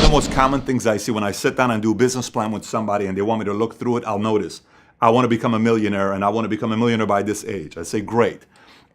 the most common things I see when I sit down and do a business plan with somebody and they want me to look through it, I'll notice, I want to become a millionaire and I want to become a millionaire by this age. I say, great.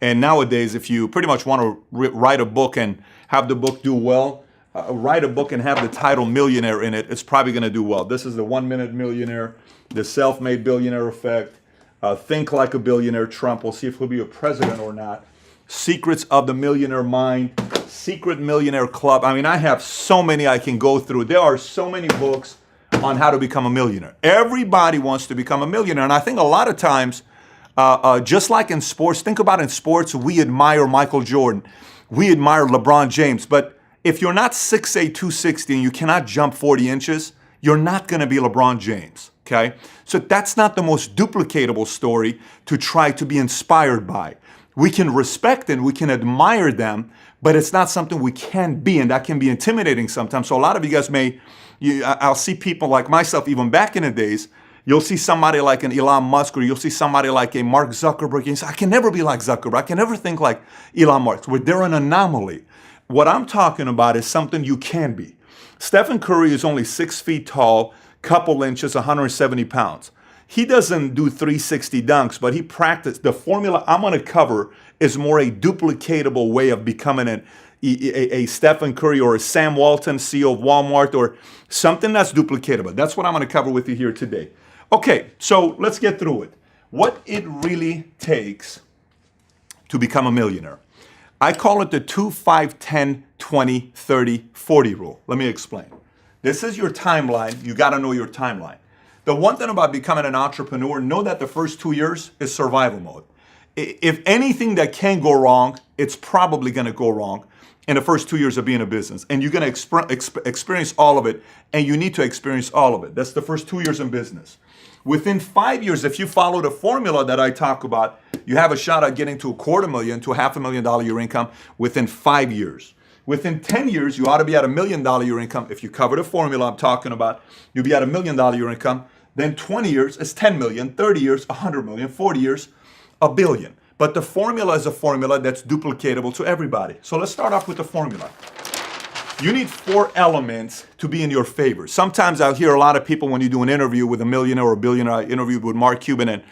And nowadays, if you pretty much want to write a book and have the book do well, write a book and have the title millionaire in it, it's probably going to do well. This is the 1 Minute Millionaire, the Self-Made Billionaire Effect, Think Like a Billionaire, Trump. We'll see if he'll be a president or not. Secrets of the Millionaire Mind, Secret Millionaire Club. I mean, I have so many I can go through. There are so many books on how to become a millionaire. Everybody wants to become a millionaire. And I think a lot of times, just like in sports, think about in sports, we admire Michael Jordan. We admire LeBron James. But if you're not 6'8", 260 and you cannot jump 40 inches, you're not going to be LeBron James, okay? So that's not the most duplicatable story to try to be inspired by. We can respect and we can admire them, but it's not something we can be, and that can be intimidating sometimes. So a lot of you guys I'll see people like myself, even back in the days, you'll see somebody like an Elon Musk, or you'll see somebody like a Mark Zuckerberg, and you say, I can never be like Zuckerberg, I can never think like Elon Musk. Well, they're an anomaly. What I'm talking about is something you can be. Stephen Curry is only 6 feet tall, couple inches, 170 pounds. He doesn't do 360 dunks, but he practiced. The formula I'm going to cover is more a duplicatable way of becoming a Stephen Curry or a Sam Walton, CEO of Walmart, or something that's duplicatable. That's what I'm going to cover with you here today. Okay, so let's get through it. What it really takes to become a millionaire. I call it the 2, 5, 10, 20, 30, 40 rule. Let me explain. This is your timeline. You got to know your timeline. The one thing about becoming an entrepreneur, know that the first 2 years is survival mode. If anything that can go wrong, it's probably going to go wrong in the first 2 years of being a business. And you're going to experience all of it, and you need to experience all of it. That's the first 2 years in business. Within 5 years, if you follow the formula that I talk about, you have a shot at getting to $250,000 to $500,000 your income within 5 years. Within 10 years, you ought to be at $1 million your income. If you cover the formula I'm talking about, you'll be at $1 million your income. Then 20 years is 10 million, 30 years, 100 million, 40 years, $1 billion. But the formula is a formula that's duplicatable to everybody. So let's start off with the formula. You need 4 elements to be in your favor. Sometimes I'll hear a lot of people when you do an interview with a millionaire or a billionaire. I interviewed with Mark Cuban, and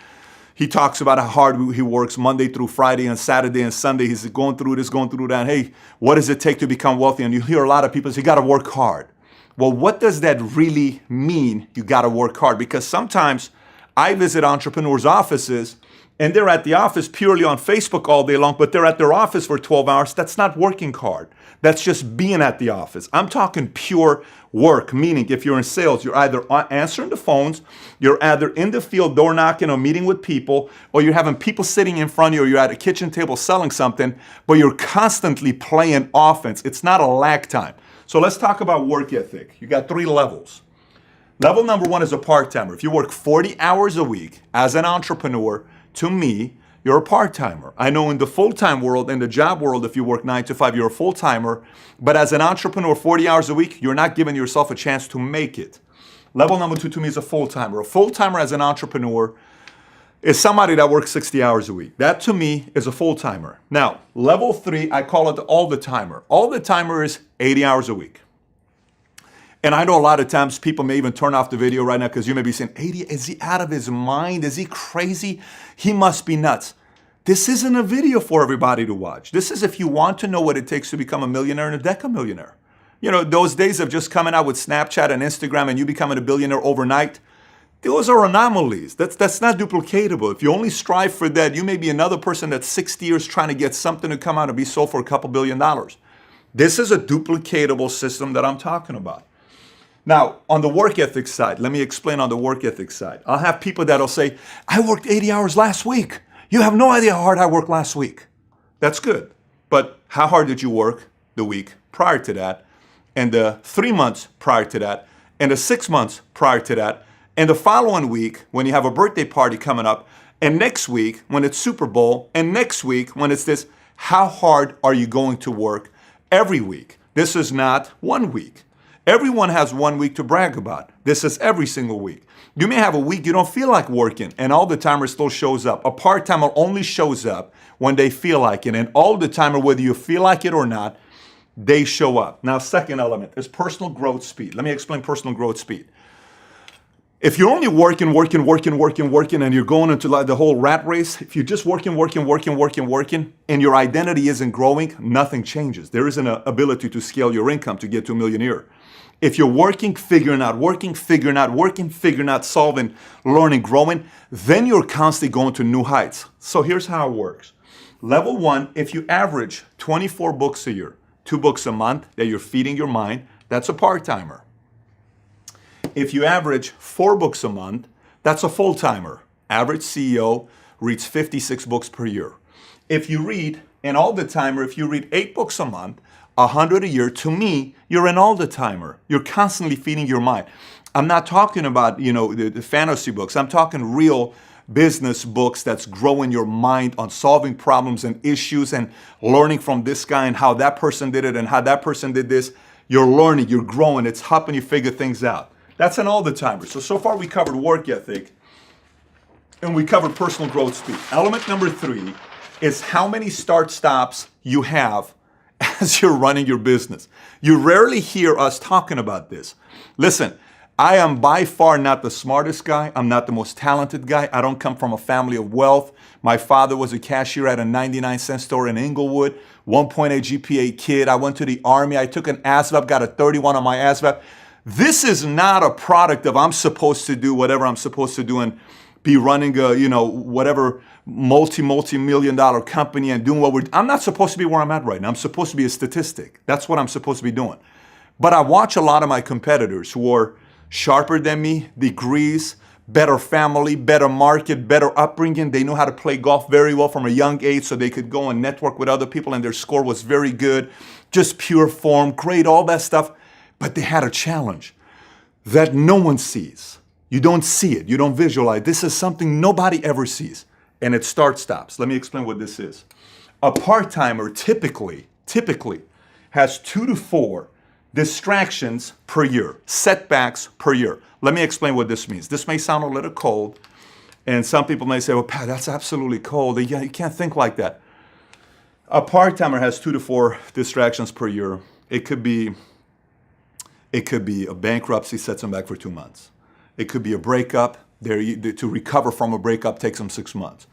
he talks about how hard he works Monday through Friday and Saturday and Sunday. He's going through this, going through that. Hey, what does it take to become wealthy? And you hear a lot of people say, you got to work hard. Well, what does that really mean? You got to work hard, because sometimes I visit entrepreneurs' offices and they're at the office purely on Facebook all day long, but they're at their office for 12 hours. That's not working hard. That's just being at the office. I'm talking pure work, meaning if you're in sales, you're either answering the phones, you're either in the field door knocking or meeting with people, or you're having people sitting in front of you, or you're at a kitchen table selling something, but you're constantly playing offense. It's not a lag time. So let's talk about work ethic. You got 3 levels. Level number 1 is a part-timer. If you work 40 hours a week as an entrepreneur, to me, you're a part-timer. I know in the full-time world, in the job world, if you work 9 to 5, you're a full-timer. But as an entrepreneur, 40 hours a week, you're not giving yourself a chance to make it. Level number 2 to me is a full-timer. A full-timer as an entrepreneur is somebody that works 60 hours a week. That to me is a full-timer. Now, level 3, I call it the all-the-timer. All-the-timer is 80 hours a week. And I know a lot of times people may even turn off the video right now because you may be saying, 80, is he out of his mind? Is he crazy? He must be nuts. This isn't a video for everybody to watch. This is if you want to know what it takes to become a millionaire and a decamillionaire. You know, those days of just coming out with Snapchat and Instagram and you becoming a billionaire overnight, those are anomalies. That's not duplicatable. If you only strive for that, you may be another person that's 60 years trying to get something to come out and be sold for a couple $1 billion. This is a duplicatable system that I'm talking about. Now, on the work ethic side, let me explain on the work ethic side. I'll have people that'll say, I worked 80 hours last week. You have no idea how hard I worked last week. That's good. But how hard did you work the week prior to that, and the 3 months prior to that, and the 6 months prior to that, and the following week when you have a birthday party coming up, and next week when it's Super Bowl, and next week when it's this? How hard are you going to work every week? This is not 1 week. Everyone has 1 week to brag about. This is every single week. You may have a week you don't feel like working, and all the timer still shows up. A part-timer only shows up when they feel like it, and all the timer, whether you feel like it or not, they show up. Now, second element is personal growth speed. Let me explain personal growth speed. If you're only working, and you're going into like the whole rat race, if you're just working, and your identity isn't growing, nothing changes. There isn't an ability to scale your income to get to a millionaire. If you're working, figuring out, solving, learning, growing, then you're constantly going to new heights. So here's how it works. Level one, if you average 24 books a year, 2 books a month that you're feeding your mind, that's a part-timer. If you average 4 books a month, that's a full-timer. Average CEO reads 56 books per year. If you read an all-the-timer, if you read 8 books a month, 100 a year, to me, you're an all-the-timer. You're constantly feeding your mind. I'm not talking about, the fantasy books. I'm talking real business books that's growing your mind on solving problems and issues and learning from this guy and how that person did it and how that person did this. You're learning, you're growing, it's helping you figure things out. That's an all-the-timer. So far we covered work ethic and we covered personal growth speed. Element number 3 is how many start-stops you have as you're running your business. You rarely hear us talking about this. Listen, I am by far not the smartest guy. I'm not the most talented guy. I don't come from a family of wealth. My father was a cashier at a 99-cent store in Inglewood, 1.8 GPA kid. I went to the Army. I took an ASVAB, got a 31 on my ASVAB. This is not a product of I'm supposed to do whatever I'm supposed to do and be running a, whatever multi-million dollar company and doing I'm not supposed to be where I'm at right now. I'm supposed to be a statistic. That's what I'm supposed to be doing. But I watch a lot of my competitors who are sharper than me, degrees, better family, better market, better upbringing. They knew how to play golf very well from a young age so they could go and network with other people and their score was very good. Just pure form, great, all that stuff. But they had a challenge that no one sees. You don't see it. You don't visualize. This is something nobody ever sees. And it start-stops. Let me explain what this is. A part-timer typically has 2 to 4 distractions per year, setbacks per year. Let me explain what this means. This may sound a little cold, and some people may say, well, Pat, that's absolutely cold. You can't think like that. A part-timer has 2 to 4 distractions per year. It could be a bankruptcy sets them back for 2 months. It could be a breakup. To recover from a breakup takes them 6 months.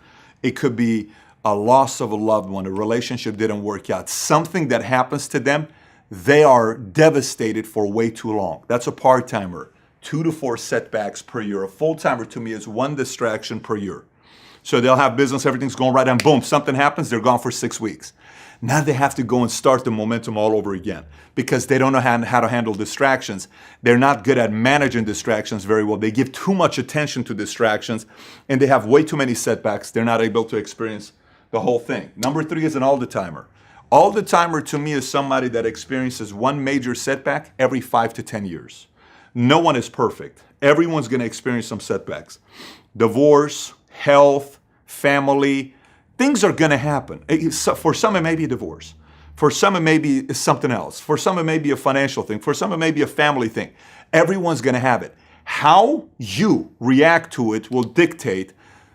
It could be a loss of a loved one, a relationship didn't work out, something that happens to them. They are devastated for way too long. That's a part-timer. 2 to 4 setbacks per year. A full-timer to me is 1 distraction per year. So they'll have business, everything's going right, and boom, something happens, they're gone for 6 weeks. Now they have to go and start the momentum all over again because they don't know how to handle distractions. They're not good at managing distractions very well. They give too much attention to distractions and they have way too many setbacks. They're not able to experience the whole thing. Number 3 is an all-the-timer. All-the-timer to me is somebody that experiences one major setback every 5 to 10 years. No one is perfect. Everyone's going to experience some setbacks. Divorce, health, family, things are going to happen. For some, it may be a divorce. For some, it may be something else. For some, it may be a financial thing. For some, it may be a family thing. Everyone's going to have it. How you react to it will dictate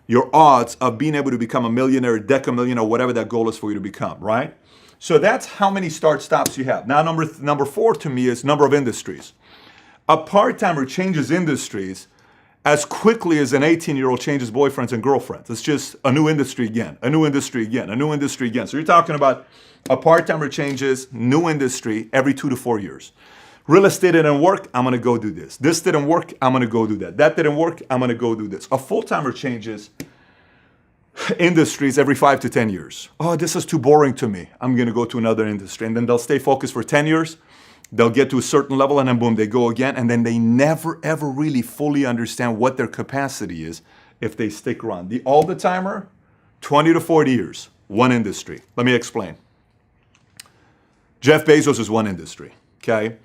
your odds of being able to become a millionaire, decamillionaire, whatever that goal is for you to become, right? So that's how many start-stops you have. Now, number 4 to me is number of industries. A part-timer changes industries as quickly as an 18-year-old changes boyfriends and girlfriends. It's just a new industry again, a new industry again, a new industry again. So you're talking about a part-timer changes new industry every 2 to 4 years. Real estate didn't work, I'm gonna go do this. This didn't work, I'm gonna go do that. That didn't work, I'm gonna go do this. A full-timer changes industries every 5 to 10 years. Oh, this is too boring to me. I'm gonna go to another industry. And then they'll stay focused for 10 years. They'll get to a certain level and then boom, they go again. And then they never, ever really fully understand what their capacity is if they stick around. The all-the-timer, 20 to 40 years, one industry. Let me explain. Jeff Bezos is one industry, okay?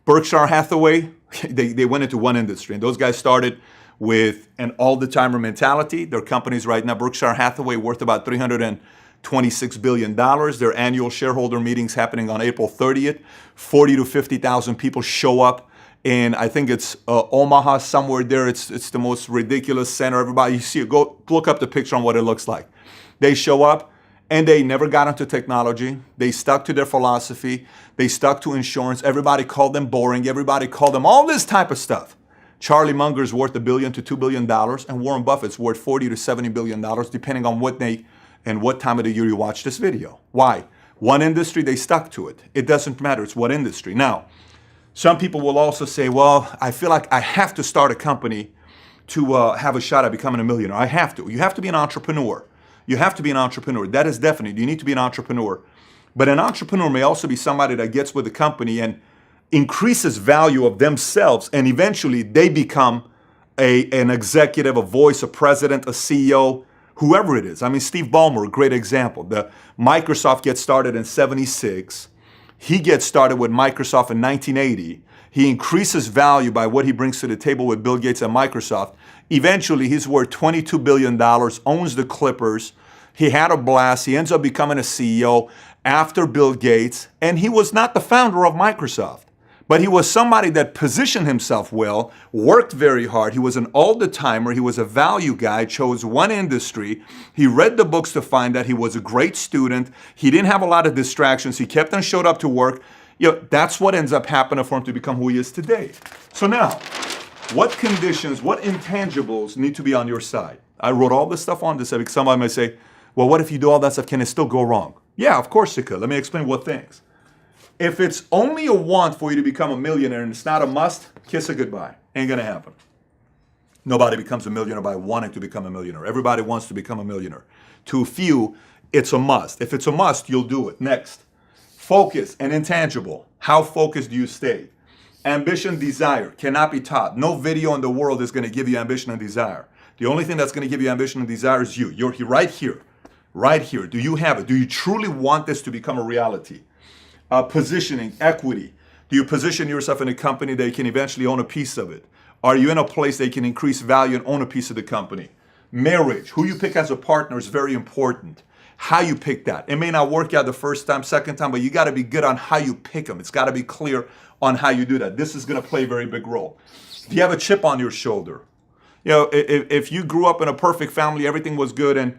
Berkshire Hathaway, they went into one industry. And those guys started with an all-the-timer mentality. Their companies right now, Berkshire Hathaway, worth about $326 billion. Their annual shareholder meetings happening on April 30th. 40 to 50,000 people show up in, I think it's Omaha, somewhere there. It's the most ridiculous center. Everybody, you see it, go look up the picture on what it looks like. They show up And they never got into technology. They stuck to their philosophy. They stuck to insurance. Everybody called them boring. Everybody called them all this type of stuff. Charlie Munger's worth $1 billion to $2 billion, and Warren Buffett's worth $40 to $70 billion, depending on what day and what time of the year you watch this video. Why? One industry, they stuck to it. It doesn't matter, it's what industry. Now, some people will also say, well, I feel like I have to start a company to have a shot at becoming a millionaire. I have to. You have to be an entrepreneur. You have to be an entrepreneur. That is definite. You need to be an entrepreneur. But an entrepreneur may also be somebody that gets with the company and increases value of themselves, and eventually they become an executive, a voice, a president, a CEO, whoever it is. I mean, Steve Ballmer, a great example. The Microsoft gets started in '76. He gets started with Microsoft in 1980. He increases value by what he brings to the table with Bill Gates and Microsoft. Eventually, he's worth $22 billion, owns the Clippers. He had a blast. He ends up becoming a CEO after Bill Gates. And he was not the founder of Microsoft, but he was somebody that positioned himself well, worked very hard. He was an all-the-timer. He was a value guy, chose one industry. He read the books to find that he was a great student. He didn't have a lot of distractions. He kept on showed up to work. That's what ends up happening for him to become who he is today. So now, what conditions, what intangibles need to be on your side? I wrote all this stuff on this because somebody might say, well, what if you do all that stuff? Can it still go wrong? Yeah, of course it could. Let me explain what things. If it's only a want for you to become a millionaire and it's not a must, kiss it goodbye. Ain't gonna happen. Nobody becomes a millionaire by wanting to become a millionaire. Everybody wants to become a millionaire. To a few, it's a must. If it's a must, you'll do it. Next, focus and intangible. How focused do you stay? Ambition, desire cannot be taught. No video in the world is gonna give you ambition and desire. The only thing that's gonna give you ambition and desire is you. You're right here, right here. Do you have it? Do you truly want this to become a reality? Positioning, equity. Do you position yourself in a company that you can eventually own a piece of it? Are you in a place that you can increase value and own a piece of the company? Marriage, who you pick as a partner is very important. How you pick that. It may not work out the first time, second time, but you got to be good on how you pick them. It's got to be clear on how you do that. This is going to play a very big role. Do you have a chip on your shoulder? You know, if you grew up in a perfect family, everything was good, and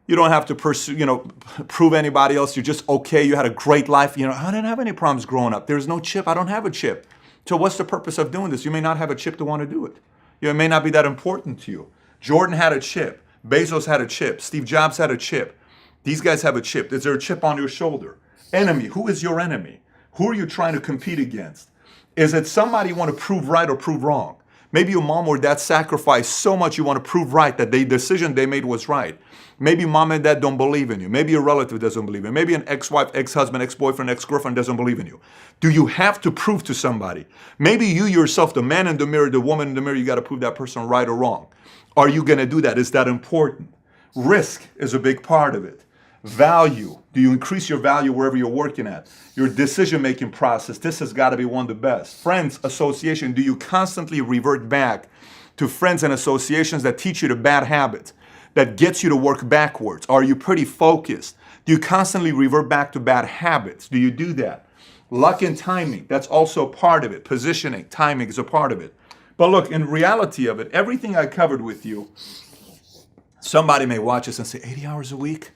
you don't have to pursue, prove anybody else. You're just okay. You had a great life. I didn't have any problems growing up. There's no chip. I don't have a chip. So what's the purpose of doing this? You may not have a chip to want to do it. It may not be that important to you. Jordan had a chip. Bezos had a chip. Steve Jobs had a chip. These guys have a chip. Is there a chip on your shoulder? Enemy. Who is your enemy? Who are you trying to compete against? Is it somebody you want to prove right or prove wrong? Maybe your mom or dad sacrificed so much you want to prove right that the decision they made was right. Maybe mom and dad don't believe in you. Maybe a relative doesn't believe in you. Maybe an ex-wife, ex-husband, ex-boyfriend, ex-girlfriend doesn't believe in you. Do you have to prove to somebody? Maybe you yourself, the man in the mirror, the woman in the mirror, you got to prove that person right or wrong. Are you going to do that? Is that important? Risk is a big part of it. Value. Do you increase your value wherever you're working at? Your decision-making process. This has got to be one of the best. Friends, association. Do you constantly revert back to friends and associations that teach you the bad habits, that gets you to work backwards? Are you pretty focused? Do you constantly revert back to bad habits? Do you do that? Luck and timing. That's also part of it. Positioning, timing is a part of it. But look, in reality of it, everything I covered with you, somebody may watch this and say, 80 hours a week?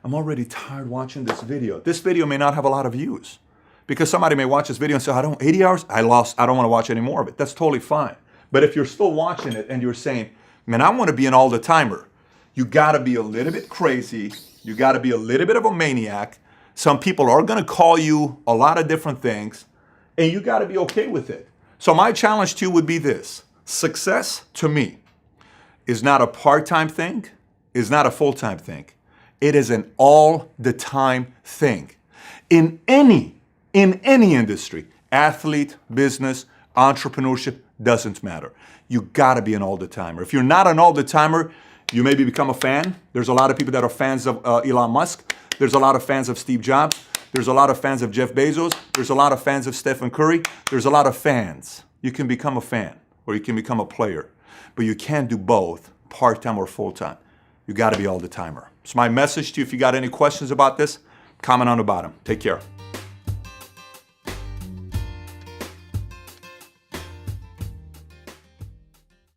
I'm already tired watching this video. This video may not have a lot of views because somebody may watch this video and say, 80 hours? I don't want to watch any more of it. That's totally fine. But if you're still watching it and you're saying, man, I want to be an all-the-timer, you got to be a little bit crazy. You got to be a little bit of a maniac. Some people are going to call you a lot of different things, and you got to be okay with it. So my challenge to you would be this. Success, to me, is not a part-time thing, is not a full-time thing. It is an all-the-time thing. In any industry, athlete, business, entrepreneurship, doesn't matter. You gotta be an all-the-timer. If you're not an all-the-timer, you maybe become a fan. There's a lot of people that are fans of Elon Musk. There's a lot of fans of Steve Jobs. There's a lot of fans of Jeff Bezos. There's a lot of fans of Stephen Curry. There's a lot of fans. You can become a fan or you can become a player, but you can't do both, part-time or full-time. You gotta be all-the-timer. So my message to you, if you got any questions about this, comment on the bottom. Take care.